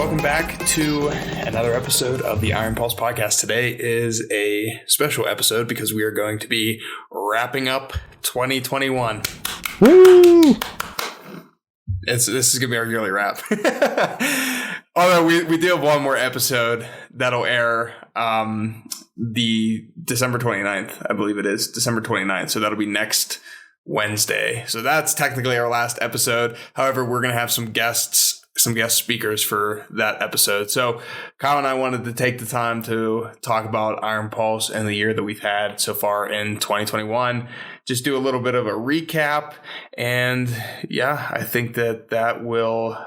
welcome back to another episode of the Ironpulse podcast. Today is a special episode because we are going to be wrapping up 2021. Woo! This is going to be our yearly wrap. Although we do have one more episode that'll air the December 29th, I believe it is, December 29th. So that'll be next Wednesday. So that's technically our last episode. However, we're going to have some guest speakers for that episode. So Kyle and I wanted to take the time to talk about Ironpulse and the year that we've had so far in 2021. Just do a little bit of a recap. And yeah, I think that will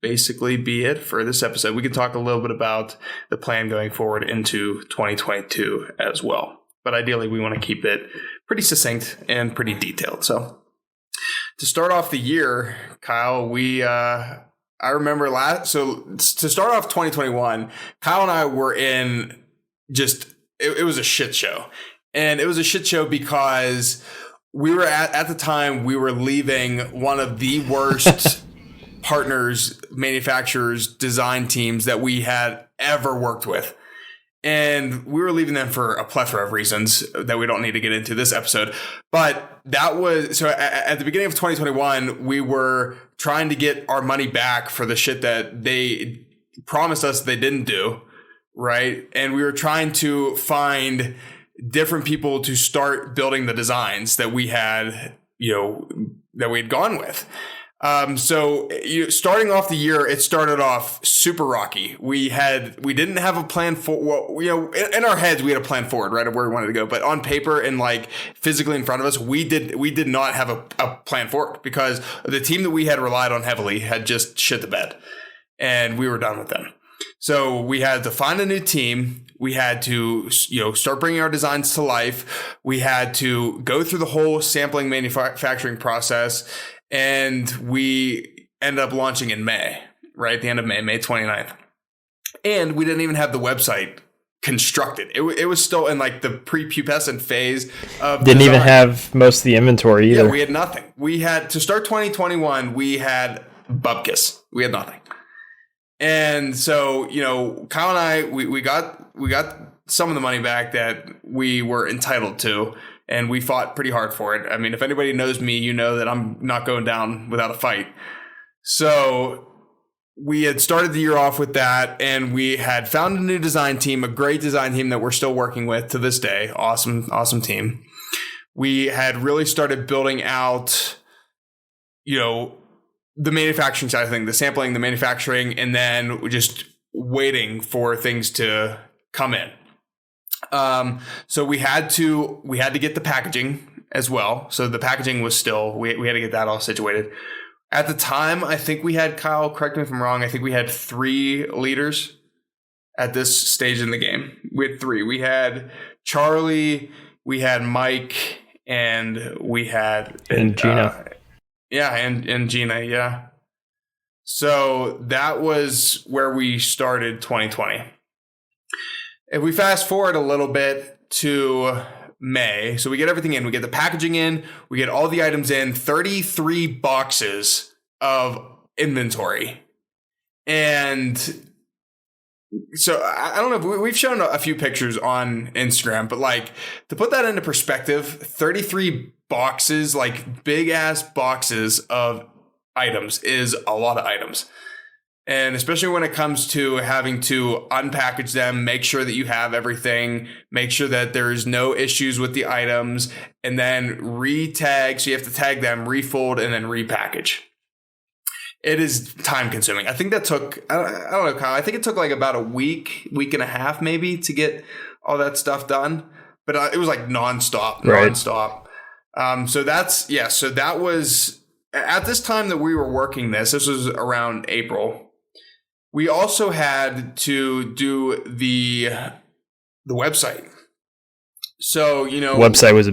basically be it for this episode. We can talk a little bit about the plan going forward into 2022 as well. But ideally, we want to keep it pretty succinct and pretty detailed. So to start off the year, Kyle, I remember to start off 2021, Kyle and I were in it was a shit show. And it was a shit show because we were at the time, we were leaving one of the worst partners, manufacturers, design teams that we had ever worked with. And we were leaving them for a plethora of reasons that we don't need to get into this episode. But that was, so at the beginning of 2021, we were trying to get our money back for the shit that they promised us they didn't do, right? And we were trying to find different people to start building the designs that we had, that we had gone with. Starting off the year, it started off super rocky. We didn't have a plan in our heads, we had a plan forward, right, of where we wanted to go. But on paper and like physically in front of us, we did not have a plan forward because the team that we had relied on heavily had just shit the bed and we were done with them. So we had to find a new team. We had to, start bringing our designs to life. We had to go through the whole sampling manufacturing process. And we ended up launching in May, right? At the end of May 29th. And we didn't even have the website constructed. It was still in like the prepubescent phase of Didn't design. even have most of the inventory either. Yeah, we had nothing. We had, to start 2021, we had bupkis. We had nothing. And so, Kyle and I, we got some of the money back that we were entitled to. And we fought pretty hard for it. I mean, if anybody knows me, you know that I'm not going down without a fight. So we had started the year off with that, and we had found a new design team, a great design team that we're still working with to this day. Awesome team. We had really started building out, the manufacturing side of things, the sampling, the manufacturing, and then just waiting for things to come in. So we had to get the packaging as well. So the packaging was still, we had to get that all situated. At the time, I think we had, Kyle, correct me if I'm wrong, I think we had 3 leaders at this stage in the game. We had 3. We had Charlie, we had Mike, and we had... And Gina. And Gina, yeah. So that was where we started 2020. If we fast forward a little bit to May, so we get everything in, we get the packaging in, we get all the items in, 33 boxes of inventory. And so I don't know, we've shown a few pictures on Instagram, but like to put that into perspective, 33 boxes, like big ass boxes of items is a lot of items. And especially when it comes to having to unpackage them, make sure that you have everything, make sure that there's no issues with the items, and then re-tag. So you have to tag them, refold, and then repackage. It is time consuming. I think that took, I don't know, Kyle, I think it took like about a week and a half maybe to get all that stuff done. But it was like nonstop. So that was, at this time that we were working this was around April. We also had to do the website. So, website was a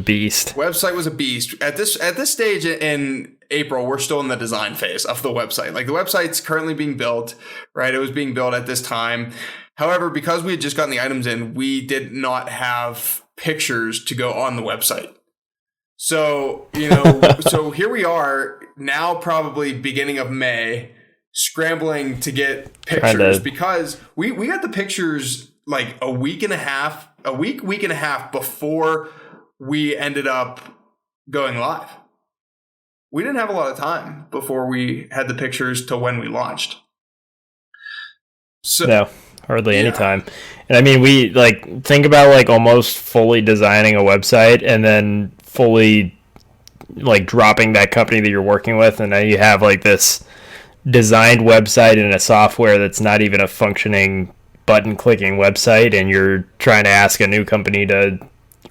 beast. At this stage in April, we're still in the design phase of the website. Like the website's currently being built, right? It was being built at this time. However, because we had just gotten the items in, we did not have pictures to go on the website. So, so here we are now, probably beginning of May, scrambling to get pictures because we got the pictures like a week and a half before we ended up going live. We didn't have a lot of time before we had the pictures to when we launched. So, no, hardly any time. And I mean, we like think about like almost fully designing a website and then fully like dropping that company that you're working with, and now you have like this designed website in a software that's not even a functioning button clicking website, and you're trying to ask a new company to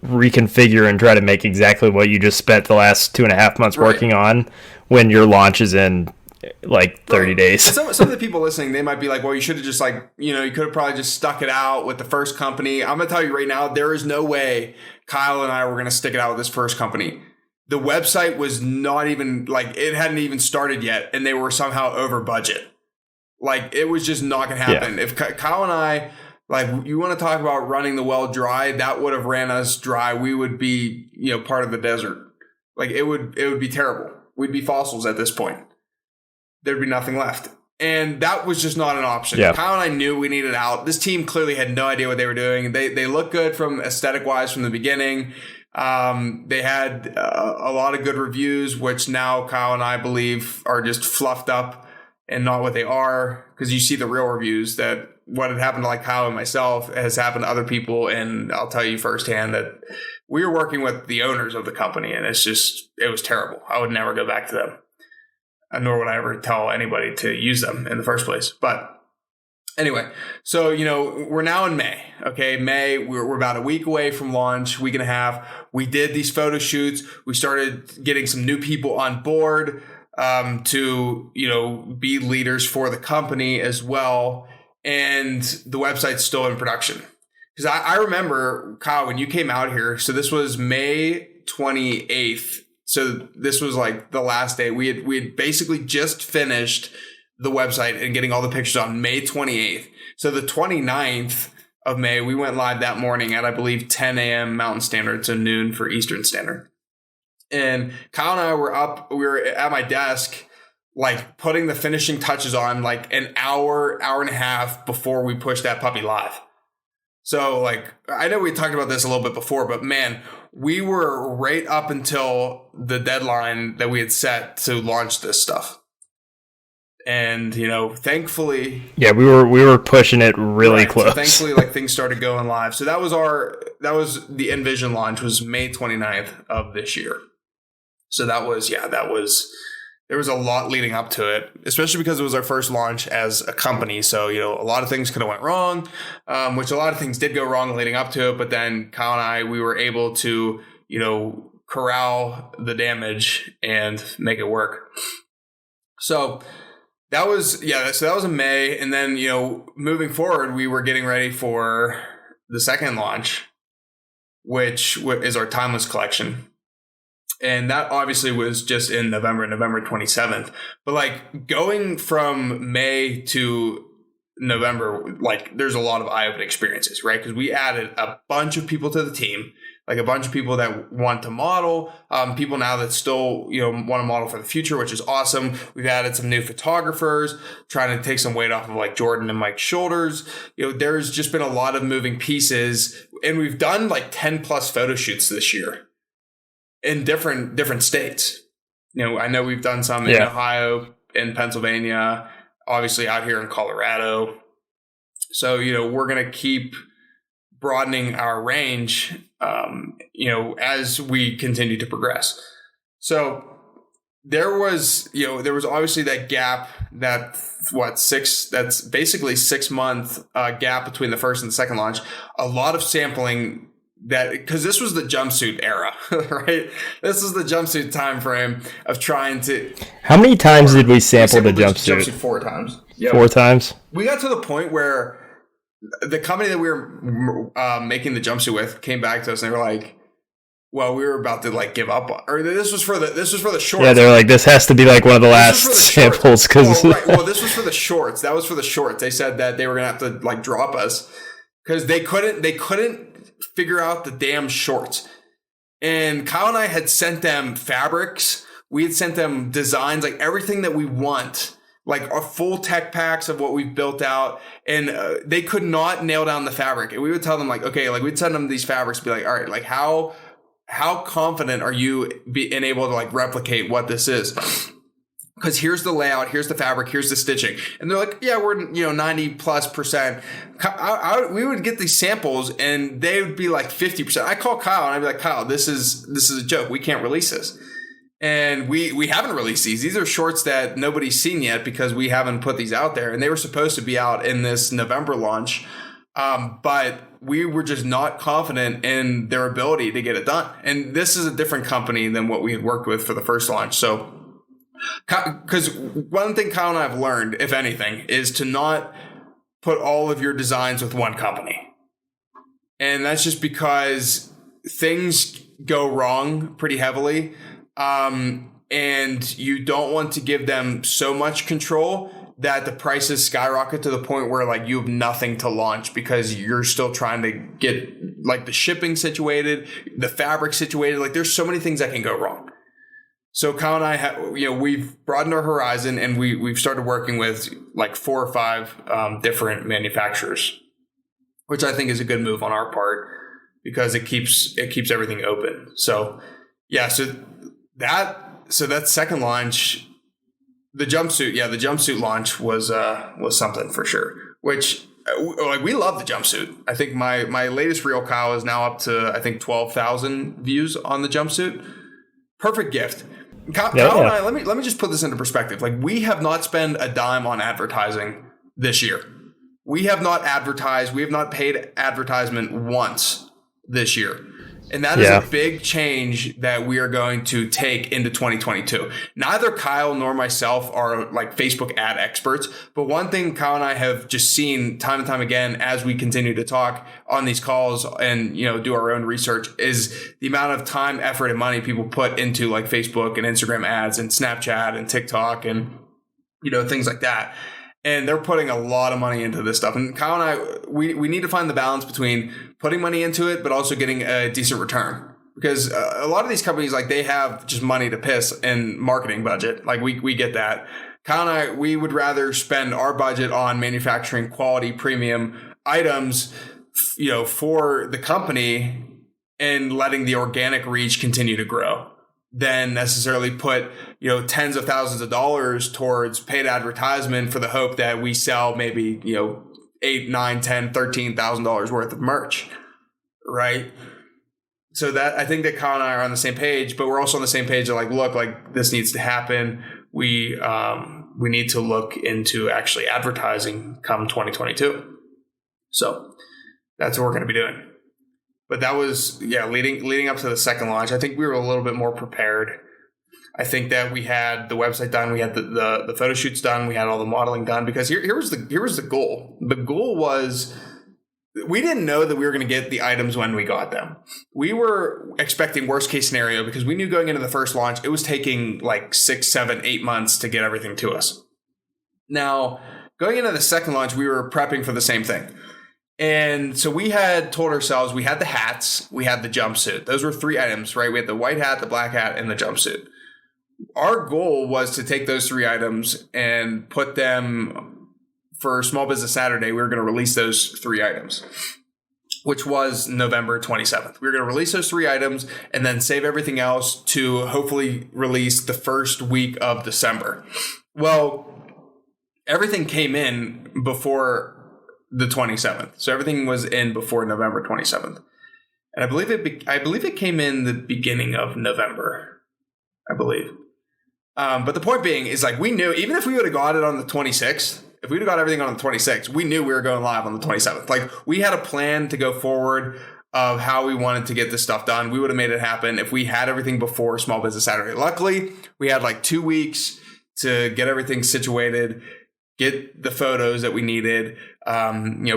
reconfigure and try to make exactly what you just spent the last 2.5 months working on when your launch is in like 30 days. Some of the people listening, they might be like, well, you should have just like, you could have probably just stuck it out with the first company. I'm going to tell you right now, there is no way Kyle and I were going to stick it out with this first company. The website was not even like, it hadn't even started yet, and they were somehow over budget. Like, it was just not going to happen. Yeah. If Kyle and I, like, you want to talk about running the well dry, that would have ran us dry. We would be, part of the desert. Like, it would be terrible. We'd be fossils at this point. There'd be nothing left. And that was just not an option. Yeah. Kyle and I knew we needed out. This team clearly had no idea what they were doing. They looked good from aesthetic wise from the beginning. They had a lot of good reviews, which now Kyle and I believe are just fluffed up and not what they are. Because you see the real reviews that what had happened to like Kyle and myself has happened to other people. And I'll tell you firsthand that we were working with the owners of the company, and it was terrible. I would never go back to them. Nor would I ever tell anybody to use them in the first place. But anyway, so, we're now in May. Okay, May, we're about a week away from launch, week and a half. We did these photo shoots. We started getting some new people on board to, be leaders for the company as well. And the website's still in production. Because I remember, Kyle, when you came out here, so this was May 28th. So this was like the last day. We had basically just finished the website and getting all the pictures on May 28th. So the 29th of May, we went live that morning at, I believe, 10 a.m. Mountain Standard, so noon for Eastern Standard. And Kyle and I we were at my desk, like putting the finishing touches on like an hour and a half before we pushed that puppy live. So like, I know we talked about this a little bit before, but man, we were right up until the deadline that we had set to launch this stuff. And, thankfully. Yeah, we were pushing it really close. So thankfully, like things started going live. So that was the Envision launch was May 29th of this year. So there was a lot leading up to it, especially because it was our first launch as a company. So, a lot of things could have went wrong, which a lot of things did go wrong leading up to it. But then Kyle and I, we were able to, corral the damage and make it work. So that was in May. And then, moving forward, we were getting ready for the second launch, which is our Timeless collection. And that obviously was just in November 27th. But like going from May to November, like there's a lot of eye-opening experiences, right? Because we added a bunch of people to the team, like a bunch of people that want to model, people now that still, want to model for the future, which is awesome. We've added some new photographers, trying to take some weight off of like Jordan and Mike's shoulders. There's just been a lot of moving pieces, and we've done like 10 plus photo shoots this year. In different states. I know we've done some in Ohio, in Pennsylvania, obviously out here in Colorado. So, we're going to keep broadening our range, as we continue to progress. So there was obviously that gap, that's basically 6 month gap between the first and the second launch. A lot of sampling because this was the jumpsuit era, right? This is the jumpsuit time frame of trying to. How many times did we sample the jumpsuit? 4 times. Yep. 4 times. We got to the point where the company that we were making the jumpsuit with came back to us and they were like, "Well, we were about to like give up on." Or this was for the shorts. Yeah, they're like, "This has to be like one of the last samples." Because well, this was for the shorts. That was for the shorts. They said that they were gonna have to like drop us because they couldn't figure out the damn shorts. And Kyle and I had sent them fabrics. We had sent them designs, like everything that we want. like our full tech packs of what we've built out, and they could not nail down the fabric. And we would tell them like, okay, like we'd send them these fabrics, be like, all right, like how confident are you being able to like replicate what this is? Because here's the layout, here's the fabric, here's the stitching. And they're like, yeah, we're 90+%. We would get these samples and they would be like 50%. I call Kyle and I'd be like, Kyle, this is a joke. We can't release this. And we haven't released these. These are shorts that nobody's seen yet because we haven't put these out there. And they were supposed to be out in this November launch. But we were just not confident in their ability to get it done. And this is a different company than what we had worked with for the first launch. So, because one thing Kyle and I have learned, if anything, is to not put all of your designs with one company. And that's just because things go wrong pretty heavily. And you don't want to give them so much control that the prices skyrocket to the point where like you have nothing to launch because you're still trying to get like the shipping situated, the fabric situated. Like there's so many things that can go wrong. So Kyle and I we've broadened our horizon and we've started working with like 4 or 5 different manufacturers, which I think is a good move on our part because it keeps everything open. So yeah, so that second launch, the jumpsuit launch was something for sure. Which like we love the jumpsuit. I think my latest reel, Kyle, is now up to I think 12,000 views on the jumpsuit. Perfect gift. Kyle and I, let me just put this into perspective. Like we have not spent a dime on advertising this year. We have not advertised. We have not paid advertisement once this year. And that is a big change that we are going to take into 2022. Neither Kyle nor myself are like Facebook ad experts, but one thing Kyle and I have just seen time and time again as we continue to talk on these calls and do our own research is the amount of time, effort, and money people put into like Facebook and Instagram ads and Snapchat and TikTok and things like that. And they're putting a lot of money into this stuff. And Kyle and I, we need to find the balance between putting money into it, but also getting a decent return. Because a lot of these companies, like they have just money to piss and marketing budget. Like we get that. Kyle and I, we would rather spend our budget on manufacturing quality premium items, for the company and letting the organic reach continue to grow than necessarily put, tens of thousands of dollars towards paid advertisement for the hope that we sell maybe, $8, $9, $10, $13,000 worth of merch. Right. So that I think that Kyle and I are on the same page, but we're also on the same page of like, look, like this needs to happen. We need to look into actually advertising come 2022. So that's what we're going to be doing. But that was, leading up to the second launch, I think we were a little bit more prepared. I think that we had the website done, we had the photo shoots done, we had all the modeling done, because here was the goal. The goal was we didn't know that we were going to get the items when we got them. We were expecting worst case scenario because we knew going into the first launch, it was taking like 6, 7, 8 months to get everything to us. Now, going into the second launch, we were prepping for the same thing. And so we had told ourselves we had the hats, we had the jumpsuit. Those were 3 items, right? We had the white hat, the black hat, and the jumpsuit. Our goal was to take those 3 items and put them for Small Business Saturday. We were going to release those 3 items, which was November 27th. We were going to release those 3 items and then save everything else to hopefully release the first week of December. Well, everything came in before the 27th. So everything was in before November 27th. And I believe it came in the beginning of November, I believe. But the point being is like we knew even if we would have got it on the 26th, if we'd have got everything on the 26th, we knew we were going live on the 27th. Like we had a plan to go forward of how we wanted to get this stuff done. We would have made it happen if we had everything before Small Business Saturday. Luckily, we had like 2 weeks to get everything situated, get the photos that we needed,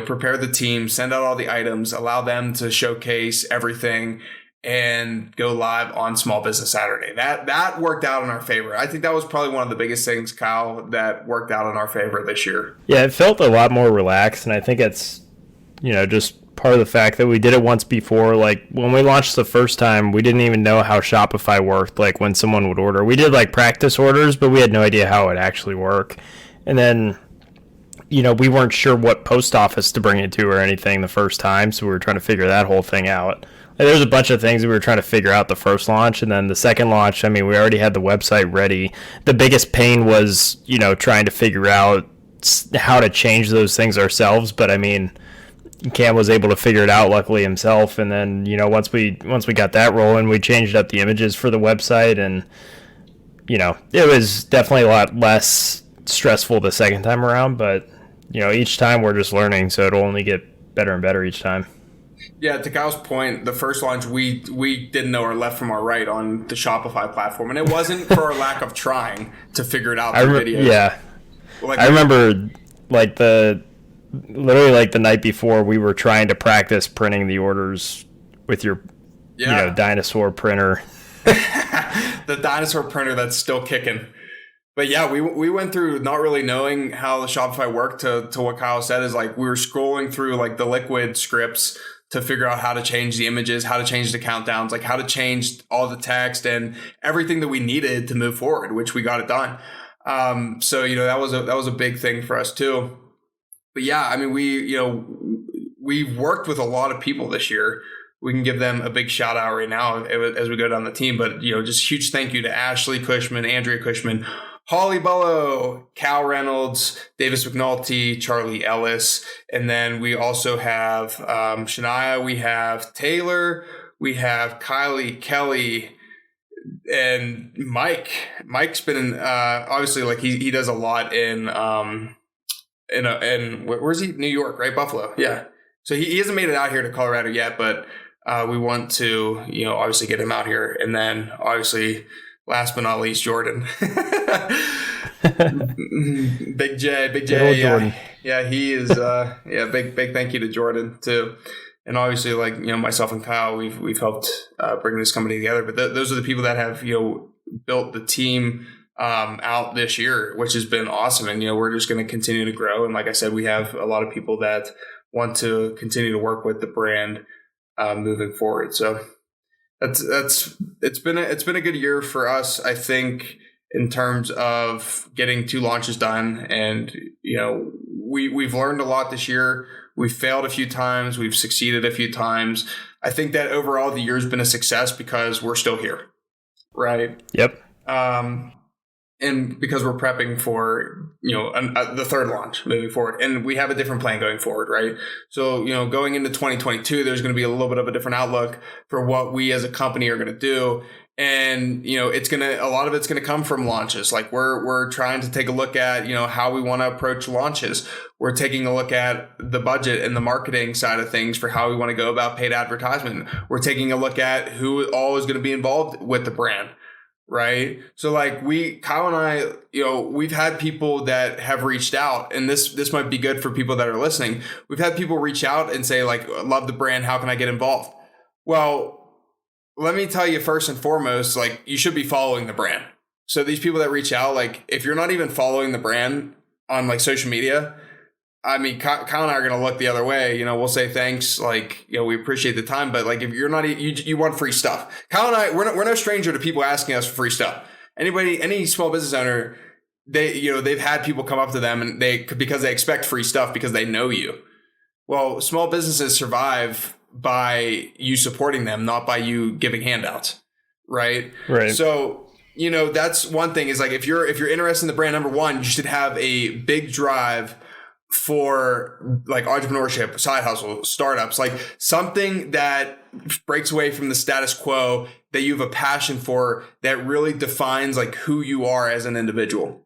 prepare the team, send out all the items, allow them to showcase everything, and go live on Small Business Saturday. That worked out in our favor. I think that was probably one of the biggest things, Kyle, that worked out in our favor this year. Yeah, it felt a lot more relaxed, and I think it's, just part of the fact that we did it once before. Like when we launched the first time, we didn't even know how Shopify worked, like when someone would order. We did like practice orders, but we had no idea how it would actually work. And then, we weren't sure what post office to bring it to or anything the first time, so we were trying to figure that whole thing out. There was a bunch of things we were trying to figure out the first launch, and then the second launch, we already had the website ready. The biggest pain was, trying to figure out how to change those things ourselves, but Cam was able to figure it out, luckily, himself. And then, once we got that rolling, we changed up the images for the website, and it was definitely a lot less stressful the second time around. But each time we're just learning, so it'll only get better and better each time. Yeah, to Kyle's point, the first launch we didn't know our left from our right on the Shopify platform, and it wasn't for our lack of trying to figure it out through videos. Yeah, I remember literally the night before, we were trying to practice printing the orders with your dinosaur printer. The dinosaur printer that's still kicking. But yeah, we went through not really knowing how the Shopify worked to what Kyle said is we were scrolling through the Liquid scripts to figure out how to change the images, how to change the countdowns, how to change all the text and everything that we needed to move forward, which we got it done. So that was a big thing for us too. But yeah, we worked with a lot of people this year. We can give them a big shout out right now as we go down the team. But just huge thank you to Ashley Cushman, Andrea Cushman, Holly Bullo, Cal Reynolds, Davis McNulty, Charlie Ellis, and then we also have Shania, we have Taylor, we have Kylie, Kelly, and Mike. Mike's been obviously he does a lot in where's he? New York, right? Buffalo. Yeah. So he hasn't made it out here to Colorado yet, but we want to, obviously get him out here. And then obviously last but not least, Jordan. Big J. Yeah. Jordan. Yeah. He is, big thank you to Jordan too. And obviously myself and Kyle, we've helped bring this company together, but those are the people that have, built the team out this year, which has been awesome. And, we're just going to continue to grow. And like I said, we have a lot of people that want to continue to work with the brand moving forward. So it's been a good year for us, I think, in terms of getting 2 launches done. And, we've learned a lot this year. We've failed a few times. We've succeeded a few times. I think that overall the year's been a success because we're still here. Right. Yep. And because we're prepping for, the third launch moving forward, and we have a different plan going forward, right? So, going into 2022, there's going to be a little bit of a different outlook for what we as a company are going to do. And, a lot of it's going to come from launches. We're trying to take a look at, how we want to approach launches. We're taking a look at the budget and the marketing side of things for how we want to go about paid advertisement. We're taking a look at who all is going to be involved with the brand. Right. So Kyle and I, we've had people that have reached out, and this might be good for people that are listening. We've had people reach out and say love the brand. How can I get involved? Well, let me tell you first and foremost, you should be following the brand. So these people that reach out, if you're not even following the brand on social media, Kyle and I are going to look the other way. We'll say thanks. We appreciate the time. But if you're not, you want free stuff. Kyle and I, we're no stranger to people asking us for free stuff. Any small business owner, they've had people come up to them and because they expect free stuff because they know you. Well, small businesses survive by you supporting them, not by you giving handouts. Right. Right. So, that's one thing is if you're interested in the brand, number one, you should have a big drive for entrepreneurship, side hustle, startups, something that breaks away from the status quo, that you have a passion for, that really defines who you are as an individual.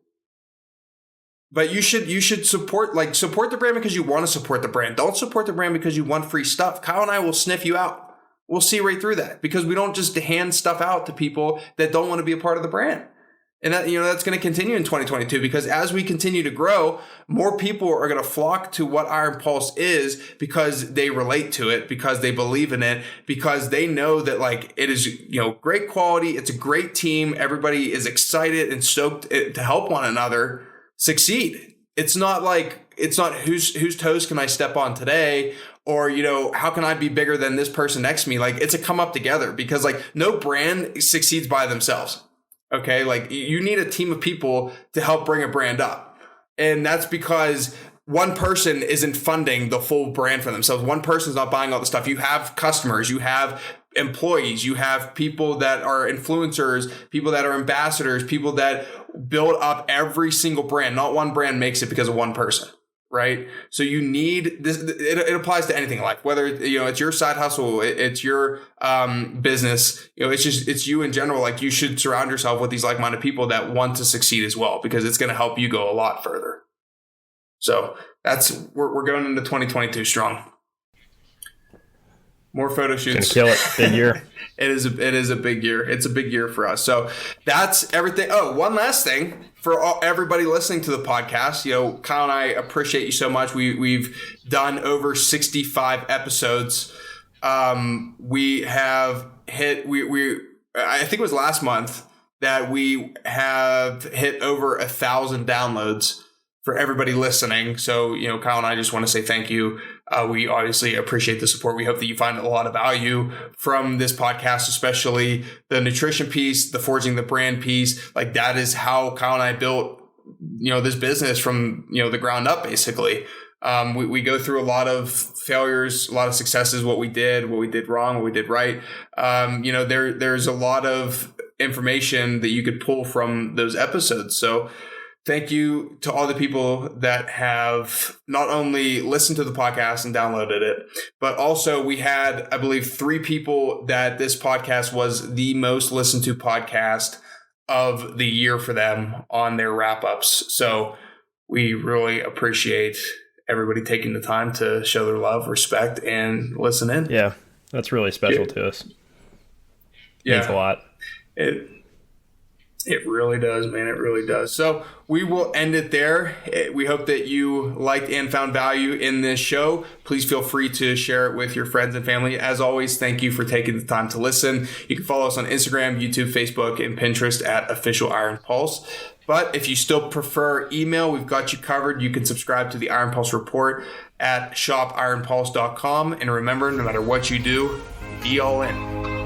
But you should support the brand because you want to support the brand. Don't support the brand because you want free stuff. Kyle and I will sniff you out. We'll see right through that because we don't just hand stuff out to people that don't want to be a part of the brand. And that's going to continue in 2022 because as we continue to grow, more people are going to flock to what Ironpulse is because they relate to it, because they believe in it, because they know that it is, great quality. It's a great team. Everybody is excited and stoked to help one another succeed. It's not whose toes can I step on today? Or, how can I be bigger than this person next to me? It's a come up together because no brand succeeds by themselves. Okay, you need a team of people to help bring a brand up. And that's because one person isn't funding the full brand for themselves. One person's not buying all the stuff. You have customers, you have employees, you have people that are influencers, people that are ambassadors, people that build up every single brand. Not one brand makes it because of one person, right? So you need this. It applies to anything in life, whether it's your side hustle, it's your business. It's you in general. Like, you should surround yourself with these like-minded people that want to succeed as well, because it's going to help you go a lot further. So we're going into 2022 strong. More photo shoots. Gonna kill it. Big year. It is a big year. It's a big year for us. So that's everything. Oh, one last thing for everybody listening to the podcast. Kyle and I appreciate you so much. We've done over 65 episodes. We have hit. I think it was last month that we have hit over 1,000 downloads for everybody listening. So, Kyle and I just want to say thank you. We obviously appreciate the support. We hope that you find a lot of value from this podcast, especially the nutrition piece, the forging the brand piece. Like, that is how Kyle and I built, this business from, the ground up, basically. We go through a lot of failures, a lot of successes, what we did wrong, what we did right. There's a lot of information that you could pull from those episodes. So thank you to all the people that have not only listened to the podcast and downloaded it, but also we had, I believe, 3 people that this podcast was the most listened to podcast of the year for them on their wrap-ups. So we really appreciate everybody taking the time to show their love, respect, and listen in. Yeah, that's really special to us. Yeah. Means a lot. It really does, man. It really does. So we will end it there. We hope that you liked and found value in this show. Please feel free to share it with your friends and family. As always, thank you for taking the time to listen. You can follow us on Instagram, YouTube, Facebook, and Pinterest at Official Ironpulse. But if you still prefer email, we've got you covered. You can subscribe to the Ironpulse report at shopironpulse.com. And remember, no matter what you do, be all in.